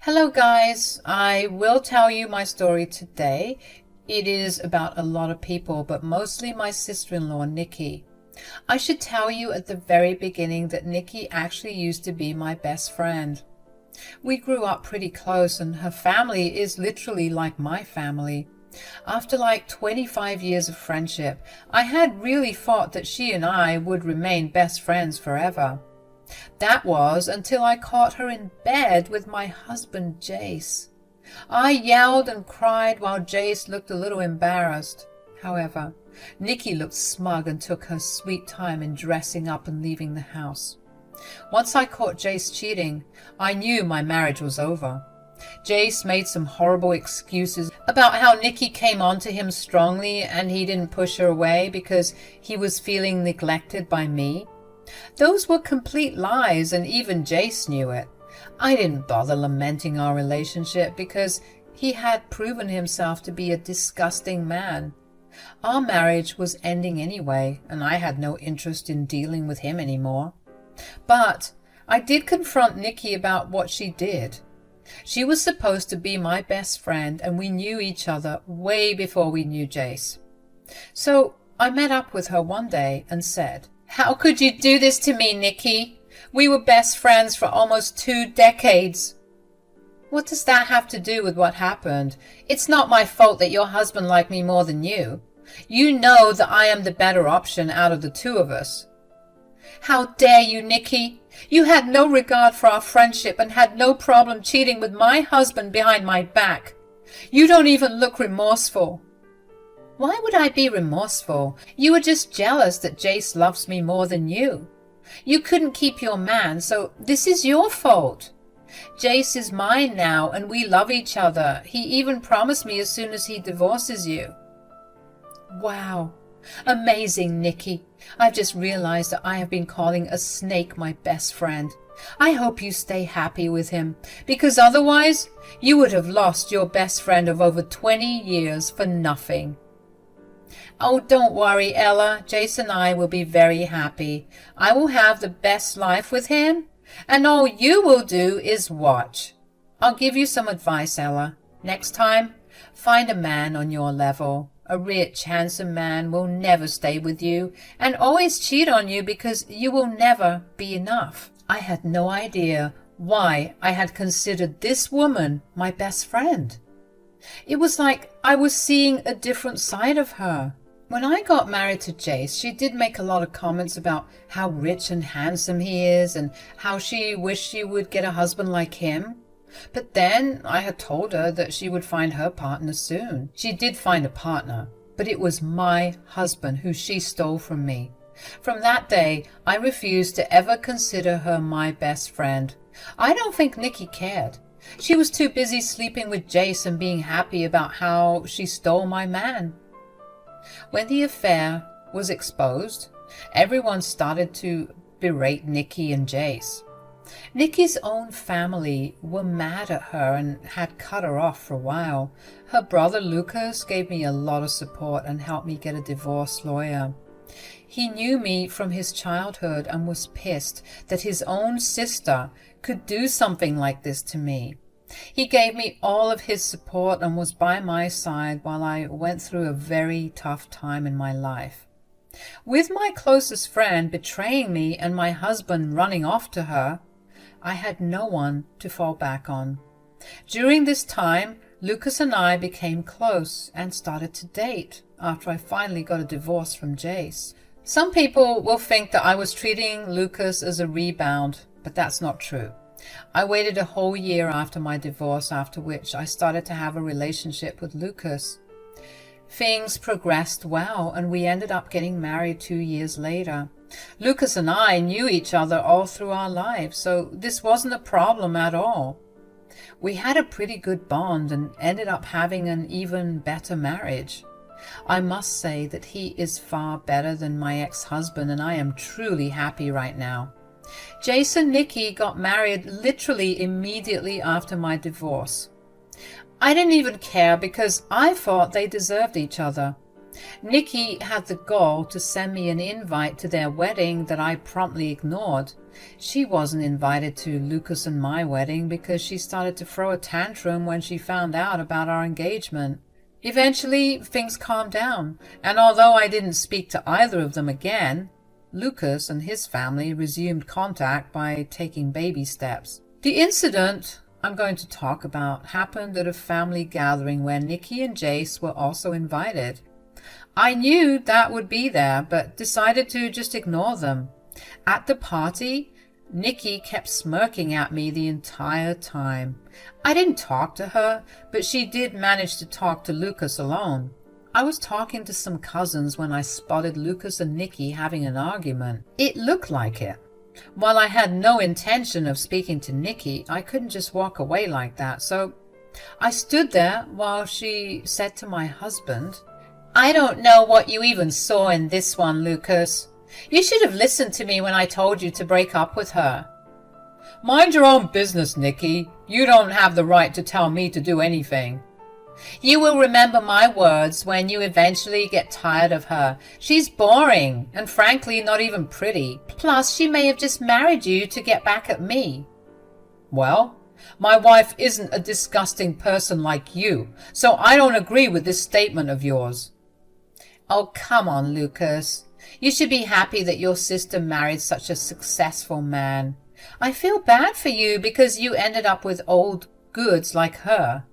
Hello guys, I will tell you my story today. It is about a lot of people, but mostly my sister-in-law, Nikki. I should tell you at the very beginning that Nikki actually used to be my best friend. We grew up pretty close and her family is literally like my family. After like 25 years of friendship, I had really thought that she and I would remain best friends forever. That was until I caught her in bed with my husband, Jace. I yelled and cried while Jace looked a little embarrassed. However, Nikki looked smug and took her sweet time in dressing up and leaving the house. Once I caught Jace cheating, I knew my marriage was over. Jace made some horrible excuses about how Nikki came on to him strongly and he didn't push her away because he was feeling neglected by me. Those were complete lies, and even Jace knew it. I didn't bother lamenting our relationship because he had proven himself to be a disgusting man. Our marriage was ending anyway, and I had no interest in dealing with him anymore. But I did confront Nikki about what she did. She was supposed to be my best friend, and we knew each other way before we knew Jace. So I met up with her one day and said, "How could you do this to me, Nikki? We were best friends for almost 2 decades. What does that have to do with what happened? It's not my fault that your husband liked me more than you. You know that I am the better option out of the two of us." "How dare you, Nikki? You had no regard for our friendship and had no problem cheating with my husband behind my back. You don't even look remorseful." "Why would I be remorseful? You were just jealous that Jace loves me more than you. You couldn't keep your man, so this is your fault. Jace is mine now, and we love each other. He even promised me as soon as he divorces you." Wow. Amazing, Nikki. I've just realized that I have been calling a snake my best friend. I hope you stay happy with him, because otherwise you would have lost your best friend of over 20 years for nothing. "Oh, don't worry, Ella. Jace and I will be very happy. I will have the best life with him, and all you will do is watch. I'll give you some advice, Ella. Next time, find a man on your level. A rich, handsome man will never stay with you and always cheat on you because you will never be enough." I had no idea why I had considered this woman my best friend. It was like I was seeing a different side of her. When I got married to Jace, she did make a lot of comments about how rich and handsome he is and how she wished she would get a husband like him. But then I had told her that she would find her partner soon. She did find a partner, but it was my husband who she stole from me. From that day, I refused to ever consider her my best friend. I don't think Nikki cared. She was too busy sleeping with Jace and being happy about how she stole my man. When the affair was exposed, everyone started to berate Nikki and Jace. Nikki's own family were mad at her and had cut her off for a while. Her brother Lucas gave me a lot of support and helped me get a divorce lawyer. He knew me from his childhood and was pissed that his own sister could do something like this to me. He gave me all of his support and was by my side while I went through a very tough time in my life. With my closest friend betraying me and my husband running off to her, I had no one to fall back on. During this time, Lucas and I became close and started to date after I finally got a divorce from Jace. Some people will think that I was treating Lucas as a rebound, but that's not true. I waited a whole year after my divorce, after which I started to have a relationship with Lucas. Things progressed well, and we ended up getting married 2 years later. Lucas and I knew each other all through our lives, so this wasn't a problem at all. We had a pretty good bond and ended up having an even better marriage. I must say that he is far better than my ex-husband, and I am truly happy right now. Jace and Nikki got married literally immediately after my divorce. I didn't even care because I thought they deserved each other. Nikki had the gall to send me an invite to their wedding that I promptly ignored. She wasn't invited to Lucas and my wedding because she started to throw a tantrum when she found out about our engagement. Eventually, things calmed down, and although I didn't speak to either of them again, Lucas and his family resumed contact by taking baby steps. The incident I'm going to talk about happened at a family gathering where Nikki and Jace were also invited. I knew that would be there, but decided to just ignore them. At the party, Nikki kept smirking at me the entire time. I didn't talk to her, but she did manage to talk to Lucas alone. I was talking to some cousins when I spotted Lucas and Nikki having an argument. It looked like it. While I had no intention of speaking to Nikki, I couldn't just walk away like that, so I stood there while she said to my husband, "I don't know what you even saw in this one, Lucas. You should have listened to me when I told you to break up with her." "Mind your own business, Nikki. You don't have the right to tell me to do anything." "You will remember my words when you eventually get tired of her. She's boring and frankly not even pretty. Plus, she may have just married you to get back at me." "Well, my wife isn't a disgusting person like you, so I don't agree with this statement of yours." "Oh, come on, Lucas. You should be happy that your sister married such a successful man. I feel bad for you because you ended up with old goods like her."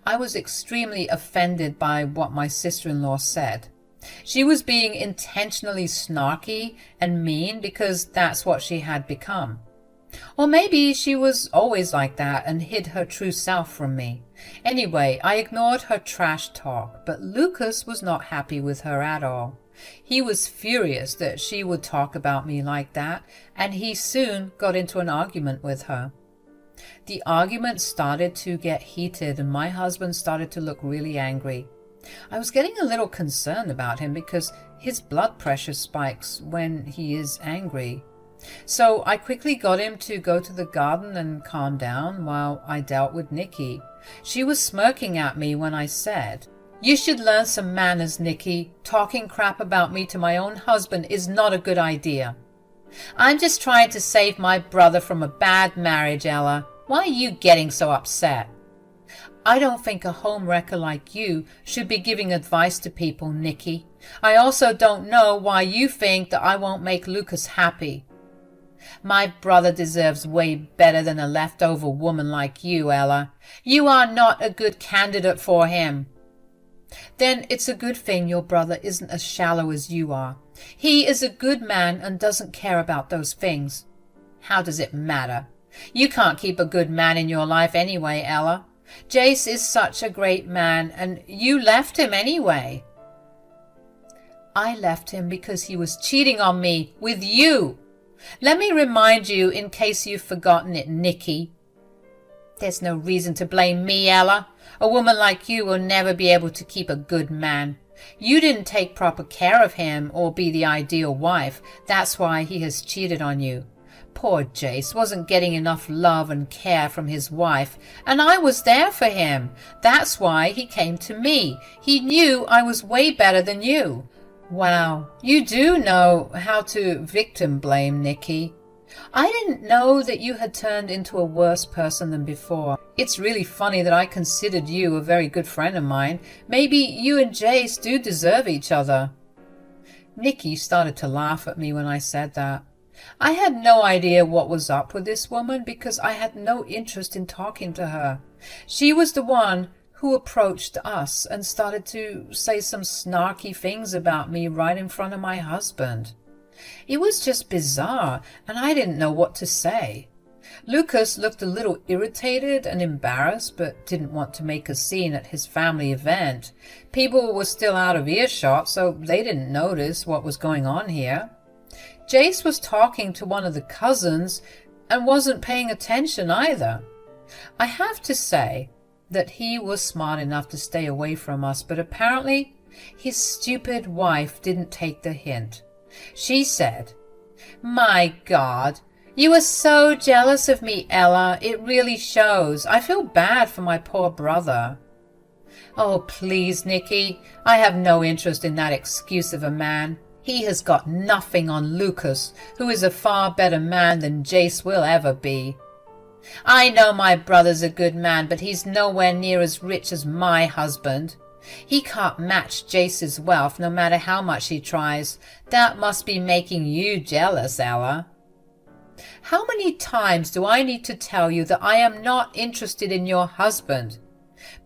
I was extremely offended by what my sister-in-law said. She was being intentionally snarky and mean because that's what she had become. Or maybe she was always like that and hid her true self from me. Anyway, I ignored her trash talk, but Lucas was not happy with her at all. He was furious that she would talk about me like that, and he soon got into an argument with her. The argument started to get heated, and my husband started to look really angry. I was getting a little concerned about him because his blood pressure spikes when he is angry. So I quickly got him to go to the garden and calm down while I dealt with Nikki. She was smirking at me when I said, "You should learn some manners, Nikki. Talking crap about me to my own husband is not a good idea." "I'm just trying to save my brother from a bad marriage, Ella. Why are you getting so upset?" "I don't think a homewrecker like you should be giving advice to people, Nikki. I also don't know why you think that I won't make Lucas happy." "My brother deserves way better than a leftover woman like you, Ella. You are not a good candidate for him." "Then it's a good thing your brother isn't as shallow as you are. He is a good man and doesn't care about those things." "How does it matter? You can't keep a good man in your life anyway, Ella. Jace is such a great man, and you left him anyway." "I left him because he was cheating on me with you. Let me remind you in case you've forgotten it, Nikki." "There's no reason to blame me, Ella. A woman like you will never be able to keep a good man. You didn't take proper care of him or be the ideal wife. That's why he has cheated on you. Poor Jace wasn't getting enough love and care from his wife, and I was there for him. That's why he came to me. He knew I was way better than you." "Wow, you do know how to victim blame, Nikki. I didn't know that you had turned into a worse person than before. It's really funny that I considered you a very good friend of mine. Maybe you and Jace do deserve each other." Nikki started to laugh at me when I said that. I had no idea what was up with this woman because I had no interest in talking to her. She was the one who approached us and started to say some snarky things about me right in front of my husband. It was just bizarre, and I didn't know what to say. Lucas looked a little irritated and embarrassed, but didn't want to make a scene at his family event. People were still out of earshot, so they didn't notice what was going on here. Jace was talking to one of the cousins and wasn't paying attention either. I have to say that he was smart enough to stay away from us, but apparently his stupid wife didn't take the hint. She said, "My God, you are so jealous of me, Ella. It really shows. I feel bad for my poor brother." Oh, please, Nicky. I have no interest in that excuse of a man. He has got nothing on Lucas, who is a far better man than Jace will ever be. I know my brother's a good man, but he's nowhere near as rich as my husband. He can't match Jace's wealth no matter how much he tries. That must be making you jealous, Ella. How many times do I need to tell you that I am not interested in your husband?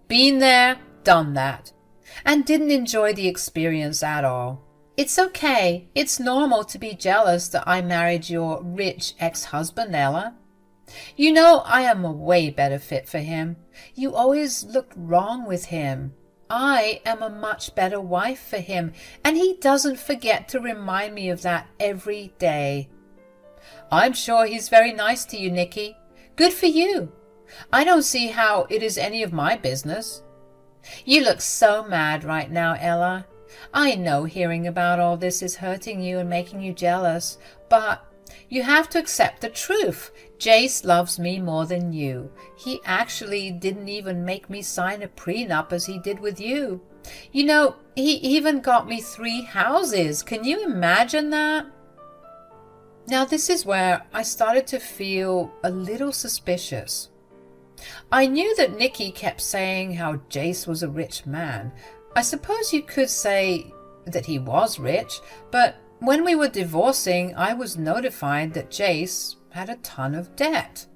Been there, done that, and didn't enjoy the experience at all. It's okay. It's normal to be jealous that I married your rich ex-husband, Ella. You know I am a way better fit for him. You always looked wrong with him. I am a much better wife for him, and he doesn't forget to remind me of that every day. I'm sure he's very nice to you, Nicky. Good for you. I don't see how it is any of my business. You look so mad right now, Ella. I know hearing about all this is hurting you and making you jealous, but you have to accept the truth. Jace loves me more than you. He actually didn't even make me sign a prenup as he did with you. You know, he even got me 3 houses. Can you imagine that? Now this is where I started to feel a little suspicious. I knew that Nicky kept saying how Jace was a rich man. I suppose you could say that he was rich, but when we were divorcing, I was notified that Jace had a ton of debt.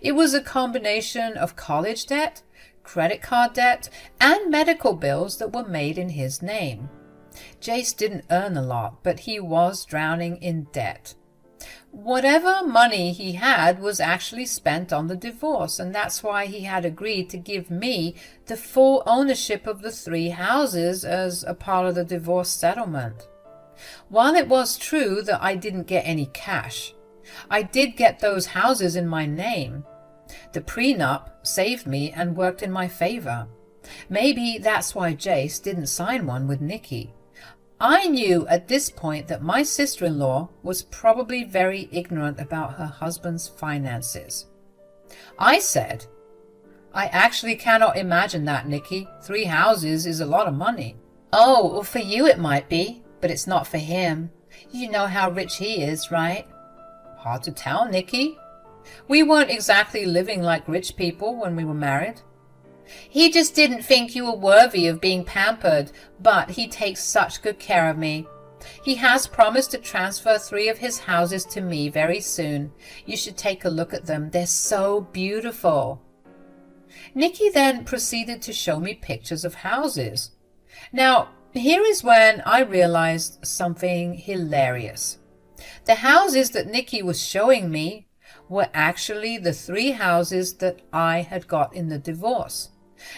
It was a combination of college debt, credit card debt, and medical bills that were made in his name. Jace didn't earn a lot, but he was drowning in debt. Whatever money he had was actually spent on the divorce, and that's why he had agreed to give me the full ownership of the 3 houses as a part of the divorce settlement. While it was true that I didn't get any cash, I did get those houses in my name. The prenup saved me and worked in my favor. Maybe that's why Jace didn't sign one with Nicky. I knew at this point that my sister-in-law was probably very ignorant about her husband's finances. I said, I actually cannot imagine that, Nicky. 3 houses is a lot of money. Oh, well, for you it might be, but it's not for him. You know how rich he is, right? Hard to tell, Nicky. We weren't exactly living like rich people when we were married. He just didn't think you were worthy of being pampered, but he takes such good care of me. He has promised to transfer 3 of his houses to me very soon. You should take a look at them. They're so beautiful. Nicky then proceeded to show me pictures of houses. Now, here is when I realized something hilarious. The houses that Nicky was showing me were actually the 3 houses that I had got in the divorce.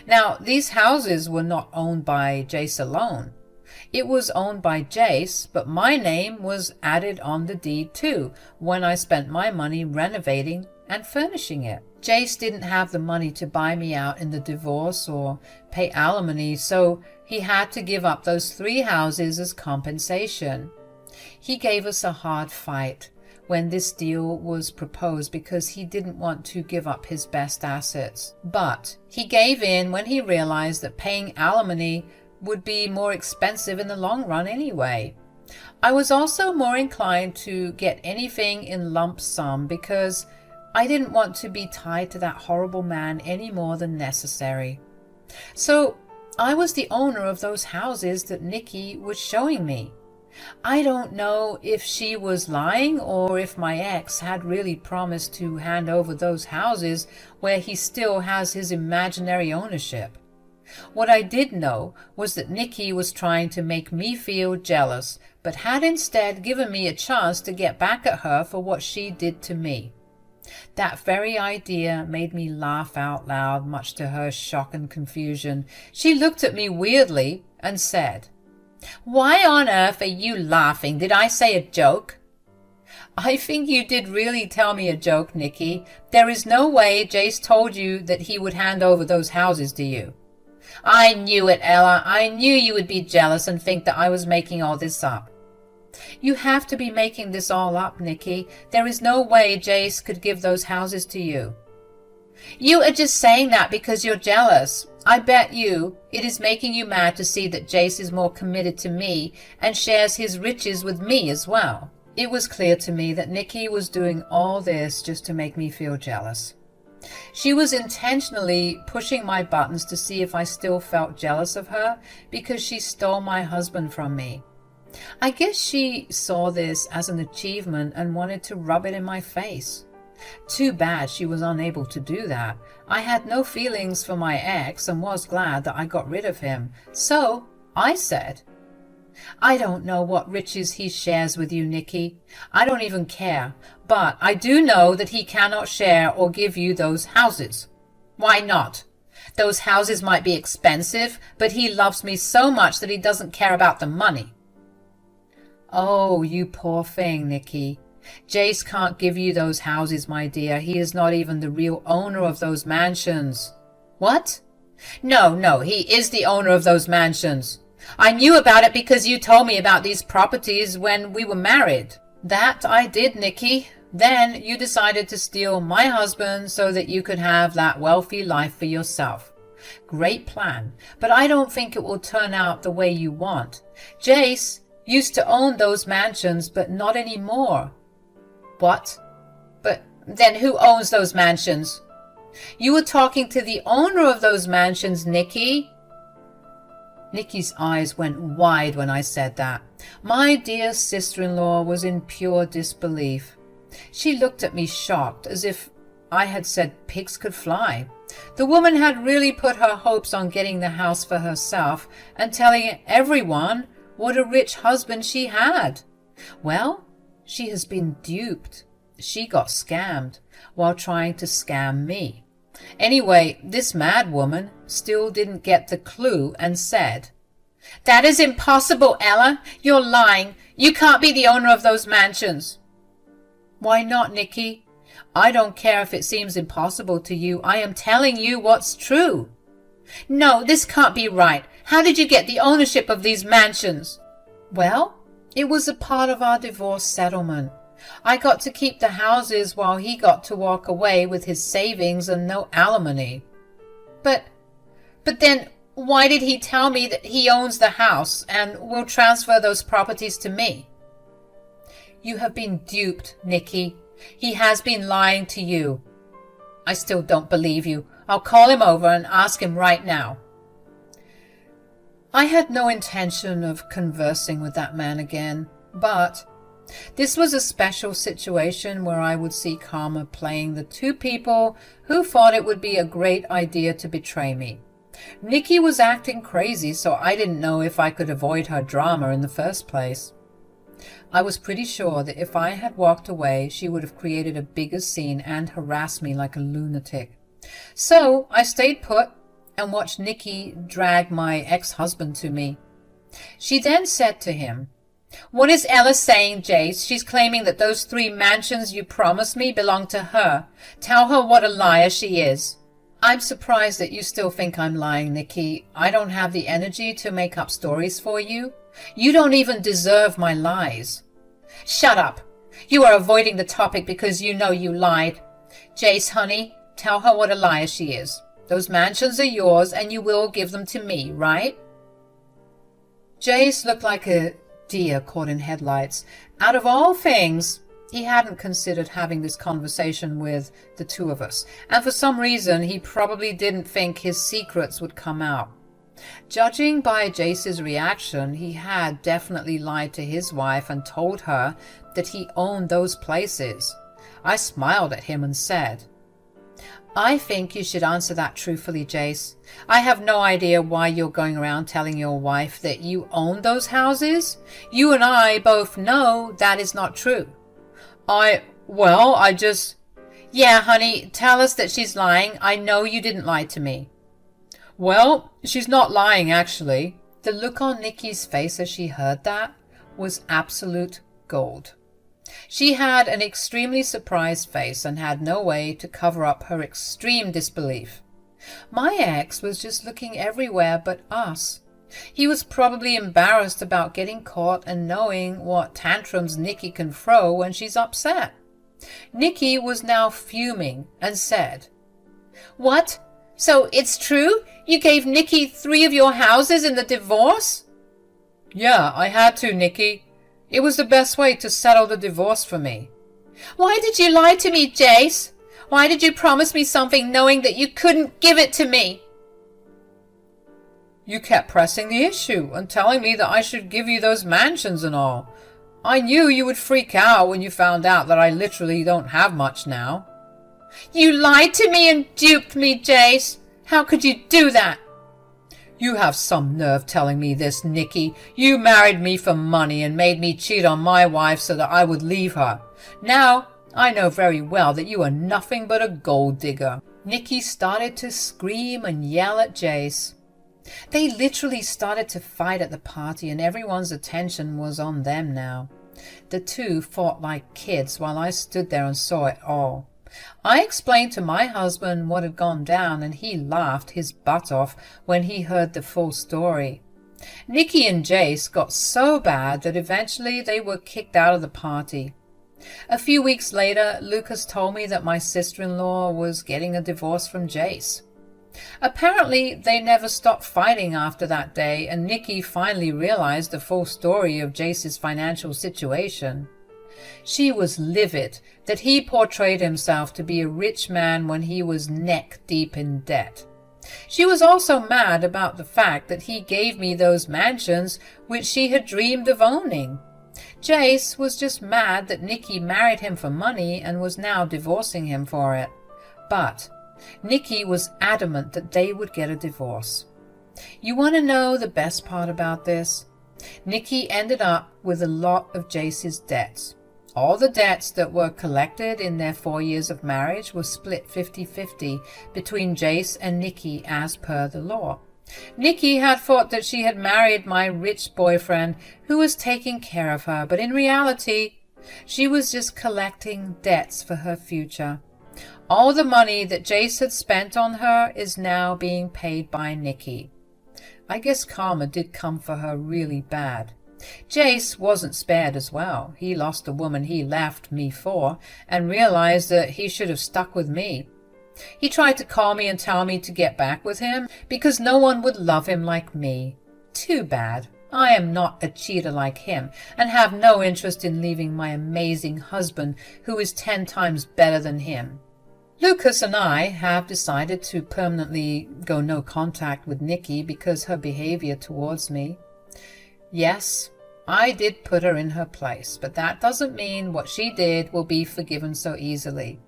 Now, these houses were not owned by Jace alone. It was owned by Jace, but my name was added on the deed too when I spent my money renovating and furnishing it. Jace didn't have the money to buy me out in the divorce or pay alimony, so he had to give up those 3 houses as compensation. He gave us a hard fight when this deal was proposed because he didn't want to give up his best assets. But he gave in when he realized that paying alimony would be more expensive in the long run anyway. I was also more inclined to get anything in lump sum because I didn't want to be tied to that horrible man any more than necessary. So I was the owner of those houses that Nicky was showing me. I don't know if she was lying or if my ex had really promised to hand over those houses where he still has his imaginary ownership. What I did know was that Nicky was trying to make me feel jealous, but had instead given me a chance to get back at her for what she did to me. That very idea made me laugh out loud, much to her shock and confusion. She looked at me weirdly and said, "Why on earth are you laughing? Did I say a joke?" "I think you did really tell me a joke, Nicky. There is no way Jace told you that he would hand over those houses to you." "I knew it, Ella. I knew you would be jealous and think that I was making all this up." "You have to be making this all up, Nicky. There is no way Jace could give those houses to you." "You are just saying that because you're jealous. I bet you it is making you mad to see that Jace is more committed to me and shares his riches with me as well. It was clear to me that Nikki was doing all this just to make me feel jealous. She was intentionally pushing my buttons to see if I still felt jealous of her because she stole my husband from me. I guess she saw this as an achievement and wanted to rub it in my face. Too bad she was unable to do that. I had no feelings for my ex and was glad that I got rid of him. So I said, I don't know what riches he shares with you, Nikki. I don't even care. But I do know that he cannot share or give you those houses. Why not? Those houses might be expensive, but he loves me so much that he doesn't care about the money. Oh, you poor thing, Nikki. Jace can't give you those houses, my dear. He is not even the real owner of those mansions. What? No, he is the owner of those mansions. I knew about it because you told me about these properties when we were married. That I did, Nikki. Then you decided to steal my husband so that you could have that wealthy life for yourself. Great plan, but I don't think it will turn out the way you want. Jace used to own those mansions, but not anymore. What? But then who owns those mansions? You were talking to the owner of those mansions, Nikki. Nikki's eyes went wide when I said that. My dear sister-in-law was in pure disbelief. She looked at me shocked, as if I had said pigs could fly. The woman had really put her hopes on getting the house for herself and telling everyone what a rich husband she had. Well, she has been duped. She got scammed while trying to scam me. Anyway, this mad woman still didn't get the clue and said, That is impossible, Ella. You're lying. You can't be the owner of those mansions. Why not, Nikki? I don't care if it seems impossible to you. I am telling you what's true. No, this can't be right. How did you get the ownership of these mansions? Well, it was a part of our divorce settlement. I got to keep the houses while he got to walk away with his savings and no alimony. But then why did he tell me that he owns the house and will transfer those properties to me? You have been duped, Nikki. He has been lying to you. I still don't believe you. I'll call him over and ask him right now. I had no intention of conversing with that man again, but this was a special situation where I would see karma playing the two people who thought it would be a great idea to betray me. Nikki was acting crazy, so I didn't know if I could avoid her drama in the first place. I was pretty sure that if I had walked away, she would have created a bigger scene and harassed me like a lunatic. So I stayed put and watched Nikki drag my ex-husband to me. She then said to him, What is Ella saying, Jace? She's claiming that those 3 mansions you promised me belong to her. Tell her what a liar she is. I'm surprised that you still think I'm lying, Nikki. I don't have the energy to make up stories for you. You don't even deserve my lies. Shut up. You are avoiding the topic because you know you lied. Jace, honey, tell her what a liar she is. Those mansions are yours and you will give them to me, right? Jace looked like a deer caught in headlights. Out of all things, he hadn't considered having this conversation with the two of us, and for some reason he probably didn't think his secrets would come out. Judging by Jace's reaction, he had definitely lied to his wife and told her that he owned those places. I smiled at him and said, I think you should answer that truthfully, Jace. I have no idea why you're going around telling your wife that you own those houses. You and I both know that is not true. I just... Yeah, honey, tell us that she's lying. I know you didn't lie to me. Well, she's not lying, actually. The look on Nikki's face as she heard that was absolute gold. She had an extremely surprised face and had no way to cover up her extreme disbelief. My ex was just looking everywhere but us. He was probably embarrassed about getting caught and knowing what tantrums Nikki can throw when she's upset. Nikki was now fuming and said, What? So it's true? You gave Nicky 3 of your houses in the divorce? Yeah, I had to, Nicky. It was the best way to settle the divorce for me. Why did you lie to me, Jace? Why did you promise me something knowing that you couldn't give it to me? You kept pressing the issue and telling me that I should give you those mansions and all. I knew you would freak out when you found out that I literally don't have much now. You lied to me and duped me, Jace. How could you do that? You have some nerve telling me this, Nicky. You married me for money and made me cheat on my wife so that I would leave her. Now, I know very well that you are nothing but a gold digger. Nicky started to scream and yell at Jace. They literally started to fight at the party and everyone's attention was on them now. The two fought like kids while I stood there and saw it all. I explained to my husband what had gone down and he laughed his butt off when he heard the full story. Nicky and Jace got so bad that eventually they were kicked out of the party. A few weeks later, Lucas told me that my sister-in-law was getting a divorce from Jace. Apparently, they never stopped fighting after that day, and Nicky finally realized the full story of Jace's financial situation. She was livid that he portrayed himself to be a rich man when he was neck-deep in debt. She was also mad about the fact that he gave me those mansions which she had dreamed of owning. Jace was just mad that Nicky married him for money and was now divorcing him for it. But Nicky was adamant that they would get a divorce. You want to know the best part about this? Nicky ended up with a lot of Jace's debts. All the debts that were collected in their 4 years of marriage were split 50-50 between Jace and Nicky as per the law. Nicky had thought that she had married my rich boyfriend who was taking care of her, but in reality, she was just collecting debts for her future. All the money that Jace had spent on her is now being paid by Nicky. I guess karma did come for her really bad. Jace wasn't spared as well. He lost the woman he left me for and realized that he should have stuck with me. He tried to call me and tell me to get back with him because no one would love him like me. Too bad. I am not a cheater like him and have no interest in leaving my amazing husband who is 10 times better than him. Lucas and I have decided to permanently go no contact with Nicky because her behavior towards me. Yes, I did put her in her place, but that doesn't mean what she did will be forgiven so easily.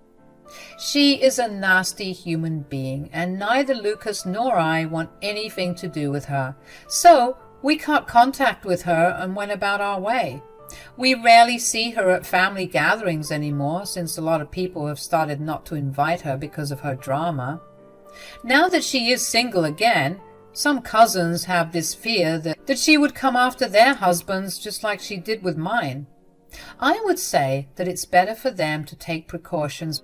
She is a nasty human being, and neither Lucas nor I want anything to do with her. So we cut contact with her and went about our way. We rarely see her at family gatherings anymore, since a lot of people have started not to invite her because of her drama. Now that she is single again, some cousins have this fear that she would come after their husbands just like she did with mine. I would say that it's better for them to take precautions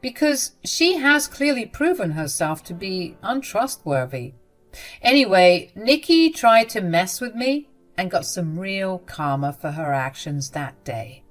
because she has clearly proven herself to be untrustworthy. Anyway, Nicky tried to mess with me and got some real karma for her actions that day.